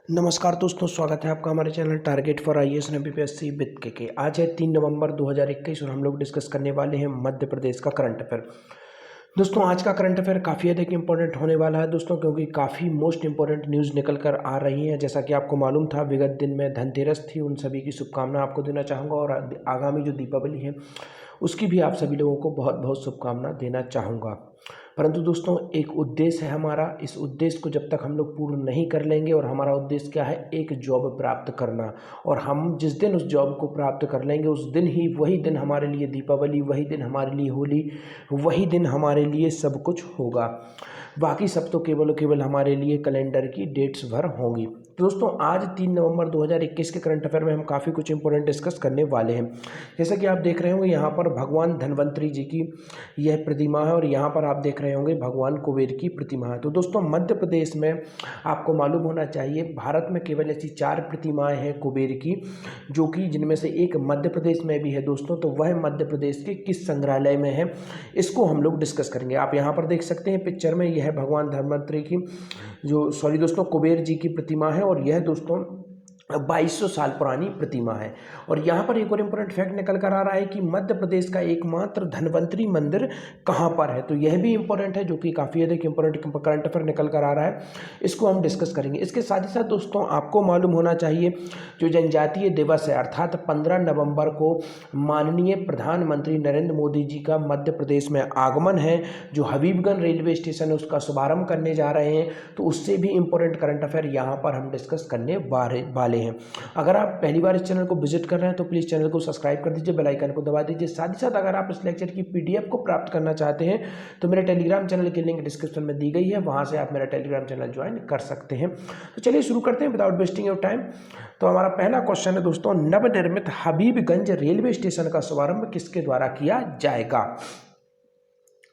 नमस्कार दोस्तों, स्वागत है आपका हमारे channel target for IAS and BPSC with के। आज है 3 नवंबर 2021 और हम लोग डिस्कस करने वाले हैं मध्य प्रदेश का करंट अफेयर। दोस्तों, आज का करंट अफेयर काफ़ी अधिक इंपॉर्टेंट होने वाला है दोस्तों, क्योंकि काफ़ी मोस्ट इंपॉर्टेंट न्यूज़ निकल कर आ रही हैं। जैसा कि आपको मालूम था, विगत दिन में धनतेरस थी, उन सभी की शुभकामनाएं आपको देना चाहूँगा और आगामी जो दीपावली है उसकी भी आप सभी लोगों को बहुत बहुत शुभकामनाएं देना चाहूँगा। परंतु दोस्तों, एक उद्देश्य है हमारा। इस उद्देश्य को जब तक हम लोग पूर्ण नहीं कर लेंगे, और हमारा उद्देश्य क्या है, एक जॉब प्राप्त करना, और हम जिस दिन उस जॉब को प्राप्त कर लेंगे उस दिन ही, वही दिन हमारे लिए दीपावली, वही दिन हमारे लिए होली, वही दिन हमारे लिए सब कुछ होगा। बाकी सब तो केवल हमारे लिए कैलेंडर की डेट्स भर होंगी। तो दोस्तों, आज 3 नवंबर 2021 के करंट अफेयर में हम काफ़ी कुछ इंपॉर्टेंट डिस्कस करने वाले हैं। जैसा कि आप देख रहे होंगे, यहाँ पर भगवान धन्वंतरी जी की यह प्रतिमा है, और यहाँ पर आप देख रहे होंगे भगवान कुबेर की प्रतिमा है। तो दोस्तों, मध्य प्रदेश में आपको मालूम होना चाहिए, भारत में केवल ऐसी 4 प्रतिमाएं हैं कुबेर की, जो कि जिनमें से एक मध्य प्रदेश में भी है दोस्तों। तो वह मध्य प्रदेश के किस संग्रहालय में है, इसको हम लोग डिस्कस करेंगे। आप यहाँ पर देख सकते हैं पिक्चर में, यह भगवान धन्वंतरी की दोस्तों कुबेर जी की प्रतिमा है, और यह दोस्तों 2200 साल पुरानी प्रतिमा है। और यहाँ पर एक और इम्पोर्टेंट फैक्ट निकल कर आ रहा है कि मध्य प्रदेश का एकमात्र धन्वंतरी मंदिर कहाँ पर है। तो यह भी इम्पोर्टेंट है, जो कि काफ़ी अधिक इम्पोर्टेंट करंट अफेयर निकल कर आ रहा है, इसको हम डिस्कस करेंगे। इसके साथ ही साथ दोस्तों, आपको मालूम होना चाहिए, जो जनजातीय दिवस है अर्थात 15 नवंबर को माननीय प्रधानमंत्री नरेंद्र मोदी जी का मध्य प्रदेश में आगमन है। जो हबीबगंज रेलवे स्टेशन है उसका शुभारंभ करने जा रहे हैं, तो उससे भी इम्पोर्टेंट करंट अफेयर यहाँ पर हम डिस्कस करने वाले हैं। अगर आप पहली बार इस चैनल को विजिट कर रहे हैं तो प्लीज़ चैनल को सब्सक्राइब कर दीजिए, बेल आइकन को दबा दीजिए। साथ ही साथ अगर आप इस लेक्चर की पीडीएफ को प्राप्त करना चाहते हैं तो मेरे टेलीग्राम चैनल की लिंक डिस्क्रिप्शन में दी गई है, वहां से आप मेरा टेलीग्राम चैनल ज्वाइन कर सकते हैं। तो चलिए शुरू करते हैं विदाउट वेस्टिंग योर टाइम। तो हमारा पहला क्वेश्चन है दोस्तों, नवनिर्मित हबीबगंज रेलवे स्टेशन का शुभारंभ किसके द्वारा किया जाएगा।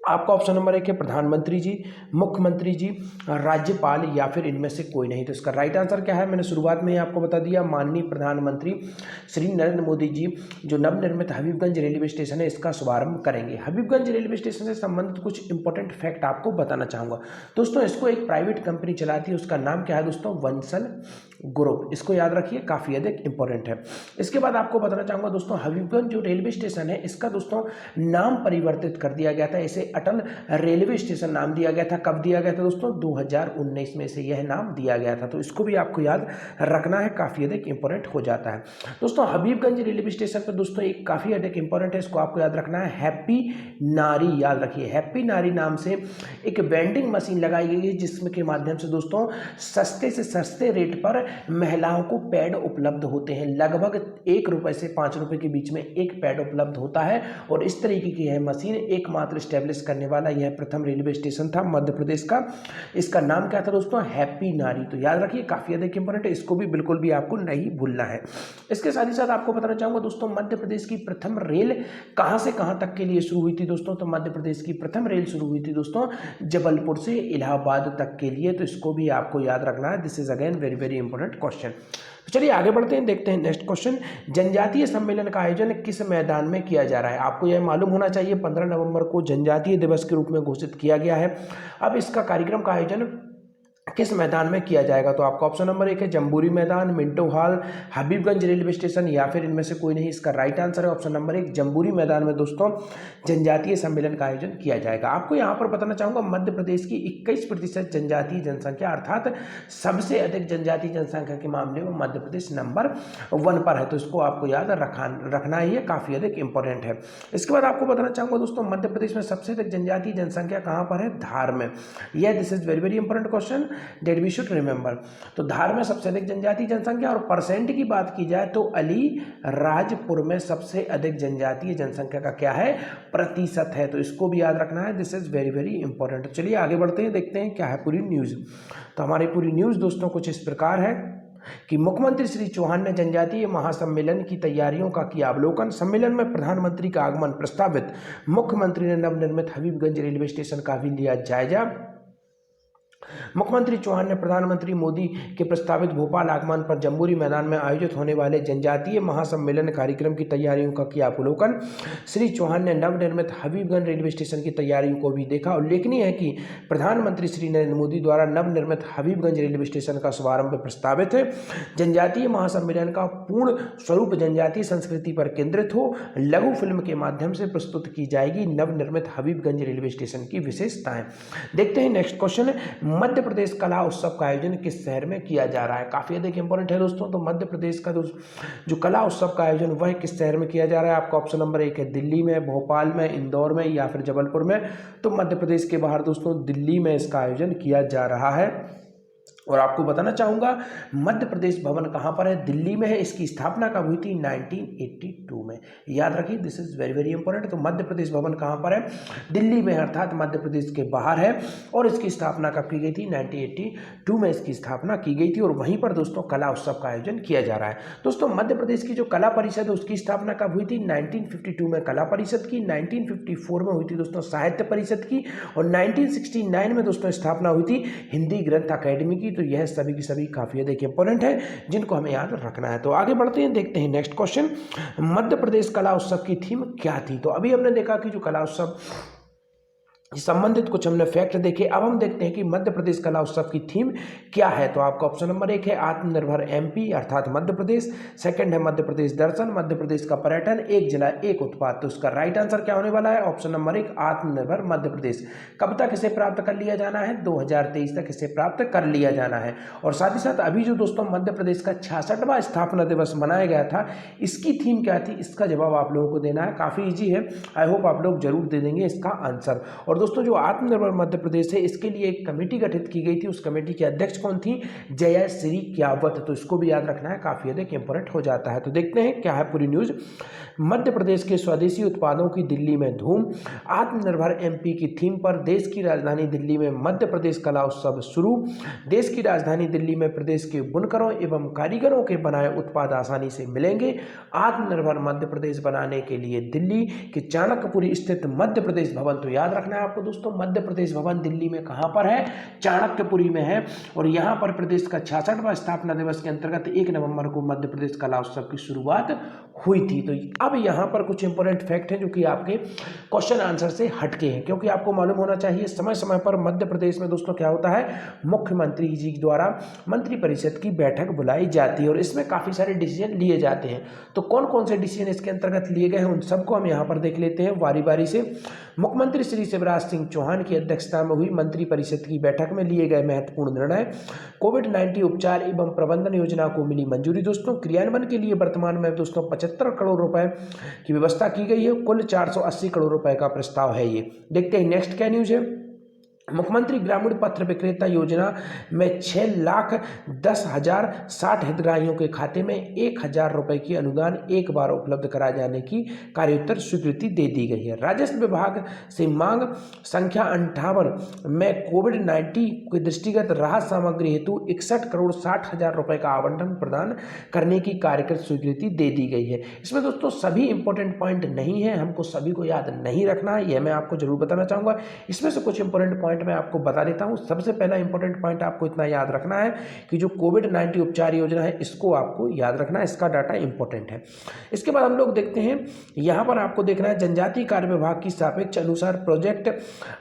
आपका ऑप्शन नंबर 1 है प्रधानमंत्री जी, मुख्यमंत्री जी, राज्यपाल, या फिर इनमें से कोई नहीं। तो इसका राइट आंसर क्या है, मैंने शुरुआत में ही आपको बता दिया, माननीय प्रधानमंत्री श्री नरेंद्र मोदी जी जो नवनिर्मित हबीबगंज रेलवे स्टेशन है इसका शुभारंभ करेंगे। हबीबगंज रेलवे स्टेशन से संबंधित कुछ इंपॉर्टेंट फैक्ट आपको बताना चाहूँगा दोस्तों। इसको एक प्राइवेट कंपनी चलाती है, उसका नाम क्या है दोस्तों, वंसल ग्रुप। इसको याद रखिए, काफ़ी अधिक इंपॉर्टेंट है। इसके बाद आपको बताना चाहूँगा दोस्तों, हबीबगंज जो रेलवे स्टेशन है इसका दोस्तों नाम परिवर्तित कर दिया गया था, इसे अटल रेलवे स्टेशन नाम दिया गया था। कब दिया गया था दोस्तों, 2019 में से यह नाम दिया गया था। तो इसको भी आपको याद रखना है, काफ़ी अधिक इंपॉर्टेंट हो जाता है दोस्तों। हबीबगंज रेलवे स्टेशन पर दोस्तों एक काफ़ी अधिक इंपॉर्टेंट है, इसको आपको याद रखना है, हैप्पी नारी। याद रखिए, हैप्पी नारी नाम से एक वेंडिंग मशीन लगाई गई है, जिसमें के माध्यम से दोस्तों सस्ते से सस्ते रेट पर महिलाओं को पैड उपलब्ध होते हैं। लगभग 1 रुपए से 5 रुपए के बीच में एक पैड उपलब्ध होता है, और इस तरीके की यह मशीन एकमात्र स्टैब्लिश करने वाला यह प्रथम रेलवे स्टेशन था मध्य प्रदेश का। इसका नाम क्या था दोस्तों, हैप्पी नारी। तो याद रखिए, काफी अधिक इंपॉर्टेंट है, इसको भी बिल्कुल भी आपको नहीं भूलना है। इसके साथ ही साथ आपको बताना चाहूंगा दोस्तों, मध्य प्रदेश की प्रथम रेल कहां से कहां तक के लिए शुरू हुई थी दोस्तों। तो मध्य प्रदेश की प्रथम रेल शुरू हुई थी दोस्तों जबलपुर से इलाहाबाद तक के लिए। तो इसको भी आपको याद रखना है, this is again very very important question. चलिए आगे बढ़ते हैं, देखते हैं नेक्स्ट क्वेश्चन। जनजातीय सम्मेलन का आयोजन किस मैदान में किया जा रहा है। आपको यह मालूम होना चाहिए, 15 नवंबर को जनजातीय दिवस के रूप में घोषित किया गया है। अब इसका कार्यक्रम का आयोजन किस मैदान में किया जाएगा। तो आपका ऑप्शन नंबर 1 है जम्बूरी मैदान, Minto hall, Habibganj railway station, या फिर इनमें से कोई नहीं। इसका राइट आंसर है ऑप्शन नंबर 1 जम्बूरी मैदान में दोस्तों जनजातीय सम्मेलन का आयोजन किया जाएगा। आपको यहाँ पर बताना चाहूंगा, मध्य प्रदेश की 21% जनजातीय जनसंख्या, अर्थात सबसे अधिक जनजातीय जनसंख्या के मामले में मध्य प्रदेश नंबर 1 पर है। तो इसको आपको याद रखना ही है, काफी अधिक इंपॉर्टेंट है। इसके बाद आपको बताना चाहूंगा दोस्तों, मध्य प्रदेश में सबसे अधिक जनजातीय जनसंख्या कहाँ पर है, धार में। यह this is very very important question that we should remember. तो धार में सबसे अधिक जनजातीय जनसंख्या, और परसेंट की बात की जाए तो अलीराजपुर में सबसे अधिक जनजातीय जनसंख्या का क्या है, प्रतिशत है। तो इसको भी याद रखना है, this is very very important. चलिए आगे बढ़ते हैं, देखते हैं क्या है पूरी न्यूज। तो हमारी पूरी न्यूज दोस्तों कुछ इस प्रकार है कि मुख्यमंत्री श्री चौहान ने जनजातीय महासम्मेलन की तैयारियों का किया अवलोकन। सम्मेलन में प्रधानमंत्री का आगमन प्रस्तावित, मुख्यमंत्री ने नवनिर्मित हबीबगंज रेलवे स्टेशन का भी लिया जायजा। मुख्यमंत्री चौहान ने प्रधानमंत्री मोदी के प्रस्तावित भोपाल आगमन पर जम्बूरी मैदान में आयोजित होने वाले जनजातीय महासम्मेलन कार्यक्रम की तैयारियों का किया अवलोकन। श्री चौहान ने नवनिर्मित हबीबगंज रेलवे स्टेशन की तैयारियों को भी देखा। उल्लेखनीय है कि प्रधानमंत्री श्री नरेंद्र मोदी द्वारा नवनिर्मित हबीबगंज रेलवे स्टेशन का शुभारंभ प्रस्तावित है। जनजातीय महासम्मेलन का पूर्ण स्वरूप जनजातीय संस्कृति पर केंद्रित हो, लघु फिल्म के माध्यम से प्रस्तुत की जाएगी नवनिर्मित हबीबगंज रेलवे स्टेशन की विशेषताएं। देखते हैं नेक्स्ट क्वेश्चन, मध्य प्रदेश कला उत्सव का आयोजन किस शहर में किया जा रहा है। काफी अधिक इंपॉर्टेंट है दोस्तों। तो मध्य प्रदेश का जो कला उत्सव का आयोजन वह किस शहर में किया जा रहा है। आपका ऑप्शन नंबर 1 है दिल्ली में, भोपाल में, इंदौर में या फिर जबलपुर में। तो मध्य प्रदेश के बाहर दोस्तों दिल्ली में इसका आयोजन किया जा रहा है। और आपको बताना चाहूँगा मध्य प्रदेश भवन कहाँ पर है, दिल्ली में है। इसकी स्थापना कब हुई थी, 1982 में। याद रखिए, this is very very important. तो मध्य प्रदेश भवन कहाँ पर है, दिल्ली में है, अर्थात मध्य प्रदेश के बाहर है। और इसकी स्थापना कब की गई थी, 1982 में इसकी स्थापना की गई थी। और वहीं पर दोस्तों कला उत्सव का आयोजन किया जा रहा है। दोस्तों मध्य प्रदेश की जो कला परिषद है उसकी स्थापना कब हुई थी, 1952 में कला परिषद की, 1954 में हुई थी दोस्तों साहित्य परिषद की, और 1969 में दोस्तों स्थापना हुई थी हिंदी ग्रंथ अकेडमी की। तो यह सभी की सभी काफी अधिक इंपॉर्टेंट है जिनको हमें याद रखना है। तो आगे बढ़ते हैं, देखते हैं नेक्स्ट क्वेश्चन, मध्य प्रदेश कला उत्सव की थीम क्या थी। तो अभी हमने देखा कि जो कला उत्सव संबंधित कुछ हमने फैक्ट देखे। अब हम देखते हैं कि मध्य प्रदेश कला उत्सव की थीम क्या है। तो आपका ऑप्शन नंबर 1 है आत्मनिर्भर एमपी अर्थात मध्य प्रदेश, सेकंड है मध्य प्रदेश दर्शन, मध्य प्रदेश का पर्यटन, एक जिला एक उत्पाद। तो उसका राइट आंसर क्या होने वाला है, ऑप्शन नंबर 1 आत्मनिर्भर मध्य प्रदेश। कब तक इसे प्राप्त कर लिया जाना है, 2023 तक इसे प्राप्त कर लिया जाना है। और साथ ही साथ अभी जो दोस्तों मध्य प्रदेश का 66वां स्थापना दिवस मनाया गया था, इसकी थीम क्या थी, इसका जवाब आप लोगों को देना है। काफी ईजी है, आई होप आप लोग जरूर दे देंगे इसका आंसर। और दोस्तों जो आत्मनिर्भर मध्य प्रदेश है इसके लिए एक कमेटी गठित की गई थी। उस कमेटी के अध्यक्ष कौन थी, जयश्री क्यावत। तो इसको भी याद रखना है, काफी अधिक इंपॉर्टेंट हो जाता है। तो देखते हैं क्या है पूरी न्यूज। मध्य प्रदेश के स्वदेशी उत्पादों की दिल्ली में धूम, आत्मनिर्भर एमपी की थीम पर देश की राजधानी दिल्ली में मध्य प्रदेश कला उत्सव शुरू। देश की राजधानी दिल्ली में प्रदेश के बुनकरों एवं कारीगरों के बनाए उत्पाद आसानी से मिलेंगे। आत्मनिर्भर मध्य प्रदेश बनाने के लिए दिल्ली के चाणक्यपुरी स्थित मध्य प्रदेश भवन, तो याद रखना है आपको दोस्तों, मध्य प्रदेश भवन दिल्ली में कहां पर है, चाणक्यपुरी में है। और यहां पर प्रदेश का 66वां स्थापना दिवस के अंतर्गत 1 नवंबर को मध्य प्रदेश कला उत्सव की शुरुआत हुई थी। तो अब यहां पर कुछ इंपॉर्टेंट फैक्ट हैं जो कि आपके क्वेश्चन आंसर से हटके हैं, क्योंकि आपको मालूम होना चाहिए समय समय पर मध्य प्रदेश में दोस्तों क्या होता है, मुख्यमंत्री जी द्वारा मंत्रिपरिषद की बैठक बुलाई जाती है और इसमें काफी सारे डिसीजन लिए जाते हैं। तो कौन कौन से डिसीजन इसके अंतर्गत लिए गए हैं उन सबको हम यहाँ पर देख लेते हैं बारी बारी से। मुख्यमंत्री श्री शिवराज सिंह चौहान की अध्यक्षता में हुई मंत्रिपरिषद की बैठक में लिए गए महत्वपूर्ण निर्णय, कोविड-19 उपचार एवं प्रबंधन योजना को मिली मंजूरी। दोस्तों क्रियान्वयन के लिए वर्तमान में दोस्तों 75 करोड़ रुपए की व्यवस्था की गई है, कुल 480 करोड़ रुपए का प्रस्ताव है ये। देखते हैं नेक्स्ट क्या न्यूज है। मुख्यमंत्री ग्रामीण पत्र विक्रेता योजना में 6,10,060 हितग्राहियों के खाते में 1,000 रुपए की अनुदान एक बार उपलब्ध कराए जाने की कार्योत्तर स्वीकृति दे दी गई है। राजस्व विभाग से मांग संख्या 58 में कोविड-19 के दृष्टिगत राहत सामग्री हेतु 61 करोड़ 60 हजार रुपए का आवंटन प्रदान करने की कार्यकृत स्वीकृति दे दी गई है। इसमें दोस्तों सभी इंपॉर्टेंट पॉइंट नहीं है, हमको सभी को याद नहीं रखना है, यह मैं आपको जरूर बताना चाहूंगा। इसमें से कुछ इंपॉर्टेंट पॉइंट मैं आपको बता देता हूं। सबसे पहला इंपॉर्टेंट पॉइंट आपको इतना याद रखना है कि जो कोविड-19 उपचार योजना है इसको आपको याद रखना है, इसका डाटा इंपॉर्टेंट है। इसके बाद हम लोग देखते हैं, यहां पर आपको देखना है जनजातीय कार्य विभाग की सापेक्ष अनुसार प्रोजेक्ट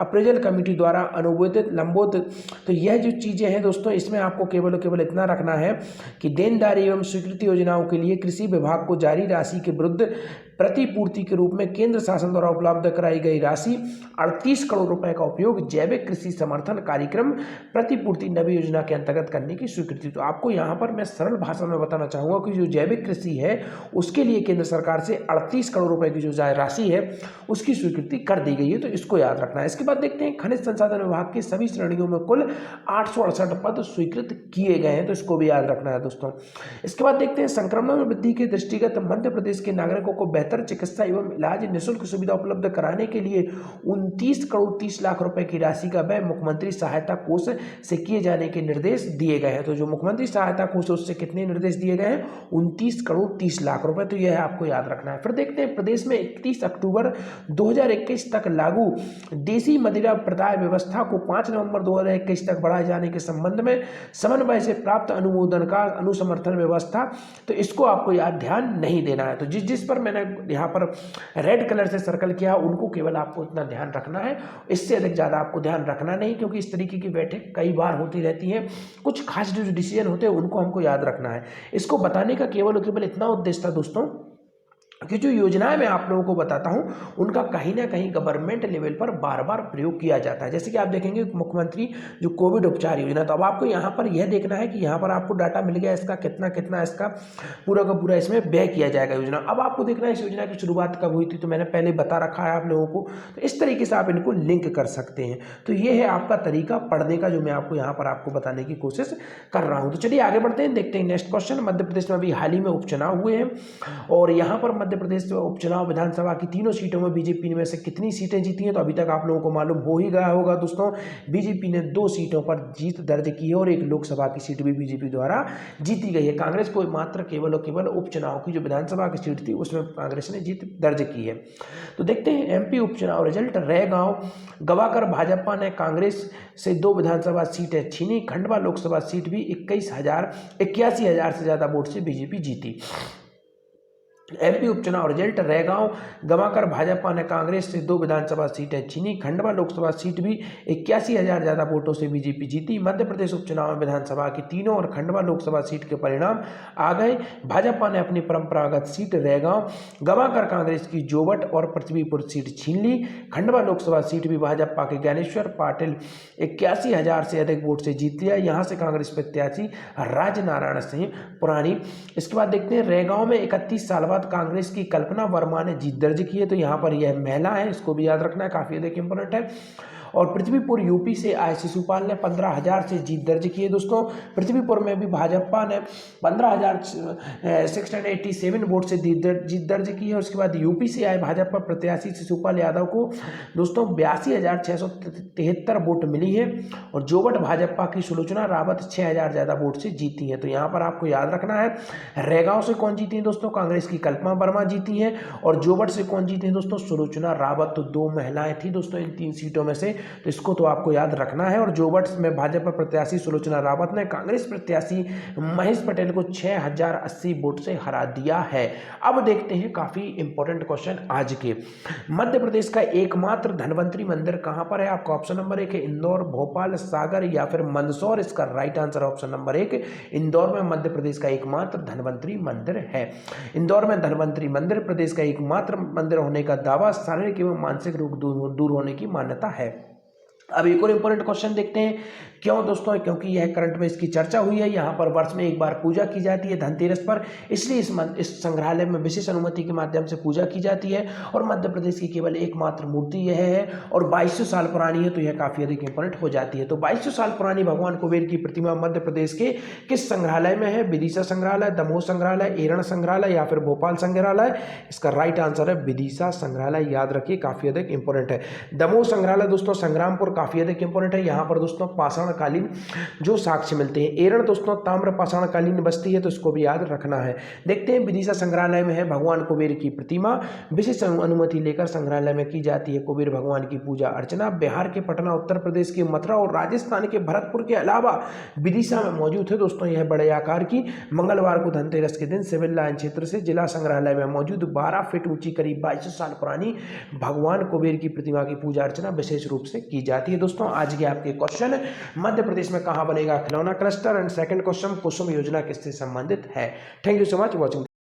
अप्रेजल कमेटी द्वारा अनुमोदित लंबोत। तो यह जो चीजें हैं दोस्तों, इसमें आपको केवल इतना रखना है कि देनदारी एवं स्वीकृति योजनाओं के लिए कृषि विभाग को जारी राशि के विरुद्ध प्रतिपूर्ति के रूप में केंद्र शासन द्वारा उपलब्ध कराई गई राशि 38 करोड़ रुपए का उपयोग जैविक कृषि समर्थन कार्यक्रम प्रतिपूर्ति नवी योजना के अंतर्गत करने की स्वीकृति। तो आपको यहाँ पर मैं सरल भाषा में बताना चाहूंगा कि जो जैविक कृषि है उसके लिए केंद्र सरकार से 38 करोड़ रुपए की जो राशि है उसकी स्वीकृति कर दी गई है, तो इसको याद रखना है। इसके बाद देखते हैं खनिज संसाधन विभाग की सभी श्रेणियों में कुल 868 पद स्वीकृत किए गए हैं, तो इसको भी याद रखना है दोस्तों। इसके बाद देखते हैं संक्रमण में वृद्धि के दृष्टिगत मध्य प्रदेश के नागरिकों को बेहतर चिकित्सा एवं इलाज निःशुल्क सुविधा उपलब्ध कराने के लिए 29 करोड़ 30 लाख रुपए की राशि का व्यय मुख्यमंत्री सहायता कोष से किए जाने के निर्देश दिए गए हैं। तो जो मुख्यमंत्री सहायता कोष है उससे कितने निर्देश दिए गए हैं? 29 करोड़ 30 लाख रुपए। तो यह आपको याद रखना है। फिर देखते हैं प्रदेश में 31 अक्टूबर 2021 तक लागू देसी मदिरा प्रदाय व्यवस्था को 5 नवंबर 2021 तक बढ़ाए जाने के संबंध में समन्वय से प्राप्त अनुमोदन का अनुसमर्थन व्यवस्था। तो इसको आपको याद ध्यान नहीं देना है। तो जिस पर मैंने यहाँ पर रेड कलर से सर्कल किया उनको केवल आपको इतना ध्यान रखना है, इससे अधिक ज़्यादा आपको ध्यान रखना नहीं, क्योंकि इस तरीके की बैठक कई बार होती रहती हैं। कुछ खास जो डिसीजन होते हैं उनको हमको याद रखना है। इसको बताने का केवल इतना उद्देश्य था दोस्तों कि जो योजनाएं मैं आप लोगों को बताता हूं उनका कहीं ना कहीं गवर्नमेंट लेवल पर बार बार प्रयोग किया जाता है। जैसे कि आप देखेंगे मुख्यमंत्री जो कोविड उपचार योजना, तो अब आपको यहां पर यह देखना है कि यहां पर आपको डाटा मिल गया इसका कितना कितना इसका पूरा का पूरा इसमें व्यय किया जाएगा योजना। अब आपको देखना है इस योजना की शुरुआत कब हुई थी, तो मैंने पहले बता रखा है आप लोगों को। तो इस तरीके से आप इनको लिंक कर सकते हैं। तो ये है आपका तरीका पढ़ने का जो मैं आपको यहाँ पर आपको बताने की कोशिश कर रहा हूँ। तो चलिए आगे बढ़ते हैं, देखते हैं नेक्स्ट क्वेश्चन। मध्य प्रदेश में अभी हाल ही में उपचुनाव हुए हैं और यहाँ पर मध्य प्रदेश उपचुनाव विधानसभा की तीनों सीटों में बीजेपी में से कितनी सीटें जीती हैं, तो अभी तक आप लोगों को मालूम हो ही गया होगा दोस्तों। बीजेपी ने 2 सीटों पर जीत दर्ज की है और 1 लोकसभा की सीट भी बीजेपी द्वारा जीती गई है। कांग्रेस को मात्र केवल और केवल उपचुनाव की जो विधानसभा की सीट थी उसमें कांग्रेस ने जीत दर्ज की है। तो देखते हैं एमपी उपचुनाव रिजल्ट। रैगांव गवाकर भाजपा ने कांग्रेस से 2 विधानसभा सीटें छीनी। खंडवा लोकसभा सीट भी 81,000 से ज्यादा वोट से बीजेपी जीती। एमपी उपचुनाव रिजल्ट। रैगांव गवाकर भाजपा ने कांग्रेस से 2 विधानसभा सीटें छीनी। खंडवा लोकसभा सीट भी 81,000 ज्यादा वोटों से बीजेपी जीती। मध्य प्रदेश उपचुनाव में विधानसभा की तीनों और खंडवा लोकसभा सीट के परिणाम आ गए। भाजपा ने अपनी परंपरागत सीट रैगांव गवाकर कांग्रेस की जोवट और पृथ्वीपुर सीट छीन ली। खंडवा लोकसभा सीट भी भाजपा के ज्ञानेश्वर पाटिल 81,000 से अधिक वोट से जीत लिया। यहाँ से कांग्रेस प्रत्याशी राजनारायण सिंह पुरानी। इसके बाद देखते हैं रैगांव में 31 साल कांग्रेस की कल्पना वर्मा ने जीत दर्ज की है। तो यहां पर यह महिला है, इसको भी याद रखना है, काफी अधिक इंपॉर्टेंट है। और पृथ्वीपुर यूपी से आए शिशुपाल ने 15,000 से जीत दर्ज की है दोस्तों। पृथ्वीपुर में भी भाजपा ने 15,687 वोट से जीत दर्ज की है। उसके बाद यूपी से आए भाजपा प्रत्याशी शिशुपाल यादव को दोस्तों 82,673 वोट मिली है। और जोवट भाजपा की सुलोचना रावत 6,000 ज्यादा वोट से जीती है। तो यहाँ पर आपको याद रखना है रैगांव से कौन जीती है दोस्तों? कांग्रेस की कल्पना वर्मा जीती है। और जोवट से कौन जीती है दोस्तों? सुलोचना रावत। तो 2 महिलाएं थी दोस्तों इन 3 सीटों में से, तो इसको तो आपको याद रखना है। और जोवट में भाजपा प्रत्याशी सुलोचना रावत ने कांग्रेस प्रत्याशी महेश पटेल को 6,080 वोट से हरा दिया है। अब देखते हैं काफी इंपॉर्टेंट क्वेश्चन आज के। मध्य प्रदेश का एकमात्र धन्वंतरी मंदिर कहां पर है? आपका ऑप्शन नंबर 1 है इंदौर, भोपाल, सागर या फिर मंदसौर। इसका right answer option number 1 Indore में मध्य प्रदेश का एकमात्र धन्वंतरी मंदिर है। इंदौर में धन्वंतरी मंदिर प्रदेश का एकमात्र मंदिर होने का दावा, शारीरिक एवं मानसिक रोग दूर होने की मान्यता है। अब एक और इंपॉर्टेंट क्वेश्चन देखते हैं। क्यों दोस्तों? क्योंकि यह करंट में इसकी चर्चा हुई है। यहाँ पर वर्ष में एक बार पूजा की जाती है धनतेरस पर, इसलिए इस संग्रहालय में विशेष अनुमति के माध्यम से पूजा की जाती है। और मध्य प्रदेश की केवल एकमात्र मूर्ति यह है और 2200 साल पुरानी है, तो यह काफी अधिक इंपॉर्टेंट हो जाती है। तो 2200 साल पुरानी भगवान कुबेर की प्रतिमा मध्य प्रदेश के किस संग्रहालय में है? विदिशा संग्रहालय, दमोह संग्रहालय, एरण संग्रहालय या फिर भोपाल संग्रहालय। इसका राइट आंसर है विदिशा संग्रहालय। याद रखिए काफी अधिक इंपॉर्टेंट है। दमोह संग्रहालय दोस्तों संग्रामपुर काफी अधिक इंपॉर्टेंट है। यहाँ पर दोस्तों पाषाणकालीन जो साक्ष्य मिलते हैं। एरण दोस्तों ताम्र पाषाणकालीन बस्ती है, तो इसको भी याद रखना है। देखते हैं विदिशा संग्रहालय में है भगवान कुबेर की प्रतिमा। विशेष अनुमति लेकर संग्रहालय में की जाती है कुबेर भगवान की पूजा अर्चना। बिहार के पटना, उत्तर प्रदेश के मथुरा और राजस्थान के भरतपुर के अलावा विदिशा में मौजूद है दोस्तों। यह बड़े आकार की मंगलवार को धनतेरस के दिन सिविल लाइन क्षेत्र से जिला संग्रहालय में मौजूद 12 फीट ऊंची करीब 2200 साल पुरानी भगवान कुबेर की प्रतिमा की पूजा अर्चना विशेष रूप से की जाती है। दोस्तों आज के आपके क्वेश्चन, मध्य प्रदेश में कहां बनेगा खिलौना क्लस्टर, एंड सेकंड क्वेश्चन कुसुम योजना किससे संबंधित है। Thank you so much watching.